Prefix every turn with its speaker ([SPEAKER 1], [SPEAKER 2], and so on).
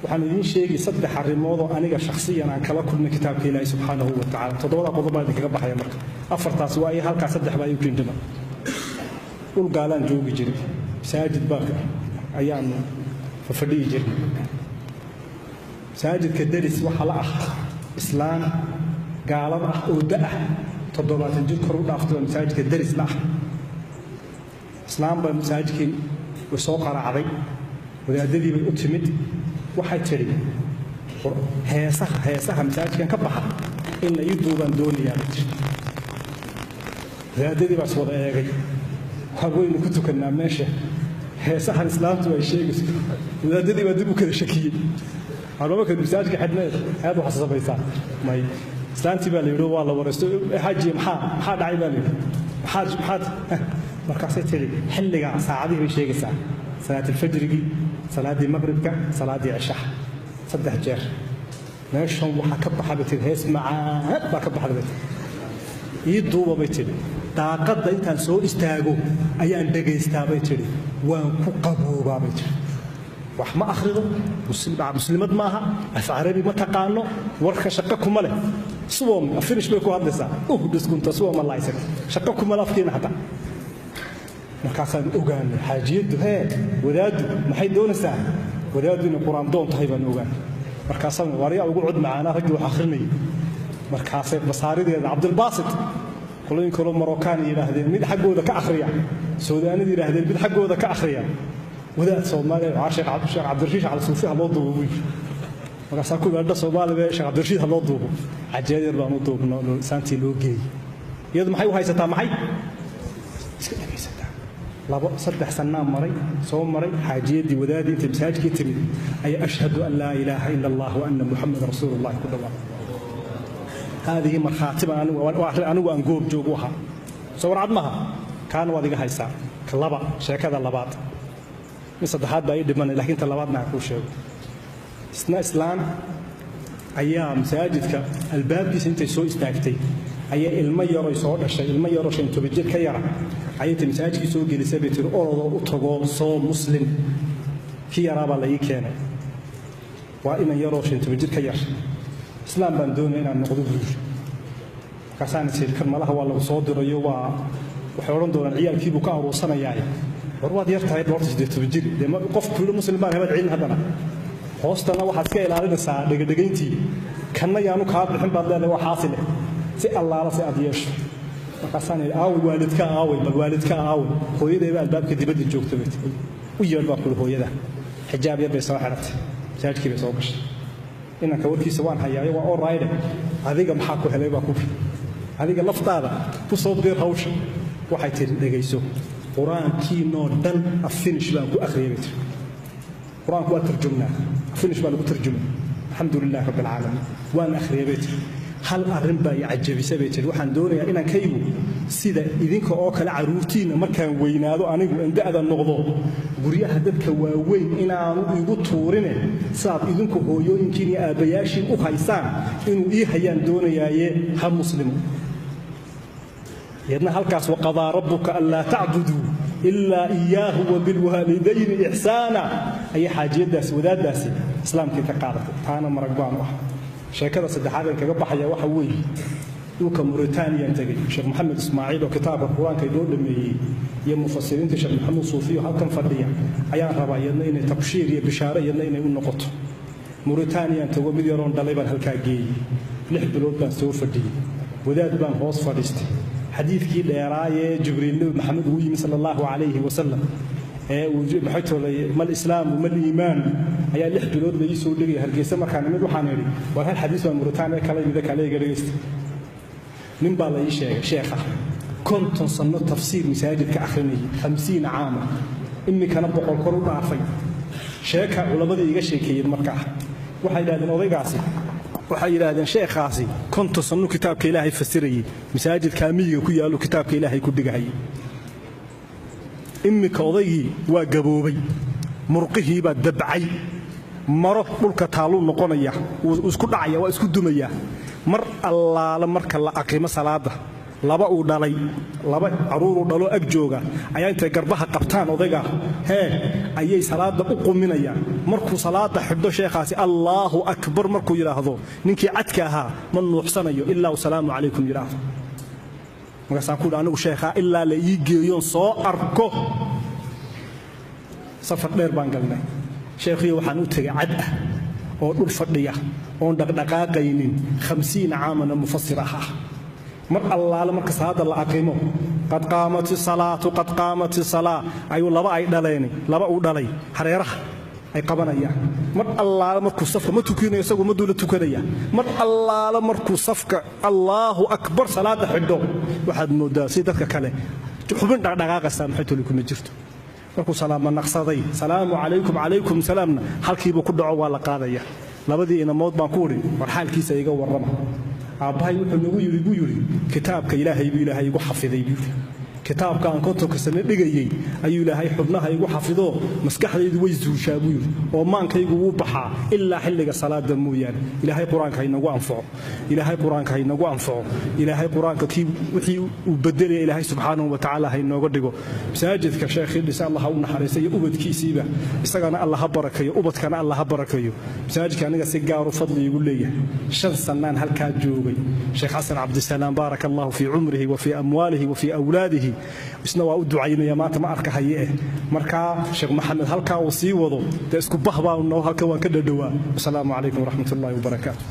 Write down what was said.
[SPEAKER 1] waxaan idin sheegay saddex arrimood oo aniga shakhsiyan aan kala kulmay kitaabka Ilaahay subhanahu wa ta'ala todobada qodob baa kaga baxaya marka afartaas waa ay halka saddex baa ay keentay ul gaalan joogi jiray masaajid baa ayaan fadhiyi jiray masaajidka daris waxa la ah islaam gaalad ah oo daa toddobaatan jir kor u dhaaftay masaajidka daris la ah islaam baa masaajidkii soo qaracday wadaadadii bay u timid waxay tiri heesaha masaajidkan ka baxa in la duubaan doonayaan wadaadadii baa soo eegay haween ku tukanaa meesha heesaha islaamtu ay sheegayso wadaadadii baa dib u kala shakiyay araba ka masaajidka xadna aad wax sabaysaa may islaantii baa la yiri waa la waraysto haji maxaa dhacay baa la yiri maxaa markaasay tiri xilliga saacadii bay sheegaysaa salaat al-fajrigi salaadii maghribka salaadii cishaha saddex jeer meeshan waxa ka baxay hees macaan baa ka baxday ii duuba bay tiri daaqada intaan soo istaago ayaan dhageystaa bay tiri waan ku qaboobaa bay tiri wax ma akhrido muslimad maaha af carabi ma taqaano warka shaqo kuma leh suwam finish bay ku hadlaysaa diskunta suwam allah isag shaqo kuma lafkiina hada markaasaan ogaan xaajiyadu wadaadu maxay doonaysaa wadaadu in quraan doon tahay baan ogaan markaasaan wariya ugu cud macaana rag wax akhrinay markaasay basaarideeda Abdul Basit qoloyin kale Marookaan yiraahdeen mid xaqooda ka akhriya Suudaanida yiraahdeen mid xaqooda ka akhriya wadaad Soomaaliya Sheekh Cabdirashiid Al-Suufi loo duubo markaasaan ku gaadho Soomaaliya Sheekh Cabdirashiid loo duubo cajeedir baan u duubno saanti loo geeyay iyadu maxay u haysataa maxay iska dhageysataa labo saddex sanaa maray soo maray xaajiyadii wadaadii inta masaajidkii timid ay ashhadu an la ilaha illa allah wa anna muhammad rasuulullah ku dhawaaq هذه مرخاتب أنا وأنجوب جوجوها صور عظمها كان وادي هايسا كلبا شركة اللبات مثل هذا بعيد من لكن اللبات معكوش سنا إسلام أيام مساجد كالباب دي سنتي سو استاكتي أي المية ريسور الشيء المية رش أنتو بتجير كيرا أي مساجد سو جلسة بتر أرض أطغى صو مسلم كيرا بالله يكينا وإن يروش أنتو بتجير كيرا إسلام بندون إن النقود كسان سيد كرمله والله صادر يوا وحورن دون العيال كيبو كارو سنة يعني ورواد يرتاح دورتش دي تبجير لما قف كل مسلمان هذا عين هذا هوستنا واحد كيل على النساء دقيقتي كنا يانو كاب الحين بعد ذلك وحاصله سي الله لا سي أديش كسان أو والدك أو بالوالدك أو هو يدي بقى الباب كده بدي جوك تبيت ويا الباب كله هو يده حجاب يبي صاحرت جاج كيف يسوقش إنك وركي سواء حياة وأور رايدة هذيك محاكو هلاي باكوف هذيك لفظة بصوب غير هوش waxay tiri dhageyso quraankiino dhan afinish baan ku akhriyay quraanku waa tarjumnaa afinish baan ku tarjumay alxamdulillah rabbil alamin waan akhriyay hal arrin baa ajabisay bay tiri waxaan doonayaa inaan kaygu sida idinka oo kala caruurtiina markaan weynaado anigu indada noqdo guriyaha dadka waaweyn inaanu igu tuurine saab idinku hooyooyinkiina aabayaashin u haysaan inuu ii hayaan doonayaaye ha muslimu يدنا هالكاس وقضى ربك ألا تعبدوا إلا إياه وبالوالدين إحسانا أي حاجة داس وداد داسي إسلام كي تقارب أنا مرقبان واحد شاكرا صدح هذا كقبح يا وحوي يوكا موريتانيا انتقي شيخ محمد إسماعيل وكتاب القرآن كيدور لمي يا مفسرين شيخ محمد صوفي وهالكم فرديا أيان ربا يدنا إني تبشير يا بشارة يدنا إني النقط موريتانيا انتقوا مليارون داليبان هالكاقي لحب الولد بان سور فردي وداد بان هوس فرديستي حديث كي ليراي جبريل محمد وي صلى الله عليه وسلم وحيته ما الاسلام وما الايمان ايا لح بلود لا يسو دغي هرجيسه markaan mid waxaan yiri war hal xadiis oo Mauritania kala mid kale gareeyst nin baa la sheegay sheekha konton sano tafsiir masaajidka akhrinay 50 caam imikana boqol kor u dhaafay sheekha culimada iga sheekeeyay markaa waxay yiraahdeen odaygaasi waxay yiraahdeen sheekhaasi konton sano kitaabka Ilaahay fasirayay masaajid kaamiga ku yaalo kitaabka Ilaahay ku dhigay imika odaygi waa gaboobay murqihii baa dabcay maro dhulka taalu noqonaya isku dhacaya waa isku dumaya mar allaala marka la aqimo salaada laba uu dhalay laba caruur uu dhalo ag jooga ayaa intay garbaha qabtaan odayga ayay salaada u quminayaan markuu salaada xidho sheekhaasi Allahu akbar markuu yiraahdo ninkii cadka ahaa ma nuuxsanayo ilaa salaamu calaykum yiraahdo markaasaan ku anigu sheekha ilaa la ii geeyo soo arko safar dheer baan galnay sheekhiyo waxaan u tagay cad ah oo dhul fadhiya oo dhaqdhaqaaqaynin 50 caamana mufassir ah mar allaala marka salaada la aqimo qad qaamati salaa ayu laba ay dhaleen laba uu dhalay hareeraha ay qabanayaan mar allaala markuu safka ma tukinayo isagu ma duula tukanaya mar allaala markuu safka Allahu akbar salaada xidho waxaad moodaa si dadka kale xubin dhaqdhaqaaqa saamxaytu kuma jirto markuu salaama naqsaday salaamu calaykum salaamna halkiiba ku dhaco waa la qaadaya labadii inamood baan ku wari war xaalkiisa iga warrama aabbahay wuxuu nagu yiri buu yiri kitaabka ilaahay buu ilaahay igu xafiday buu kitaabka aan kontonka sano dhigayay ayuu ilaahay xubnaha igu xafido maskaxdaydu way zuushaa buu yiri oo maankaygu wuu baxaa ilaa xilliga salaada mooyaan ilaahay quraanka inagu anfaco ilaahay quraanka kii wixii uu bedelay ilaahay subxaanahu wa ta'ala hay nooga dhigo masaajidka sheekhi dhisa Allah u naxariisayo ubadkiisiiba isagana Allah ha barakayo ubadkana Allah ha barakayo masaajidka aniga si gaar u fadli igu leeyahay 5 sanaan halka joogay sheekh Xasan Cabdisalaam barakallahu fi umrihi wa fi amwalihi wa fi awladihi isna waa u ducaynaya maanta ma arka haye marka sheekh maxamed halka uu sii wado isku bahbaa halka waan ka dhadhawaa assalamu alaykum wa rahmatullahi wa barakatuh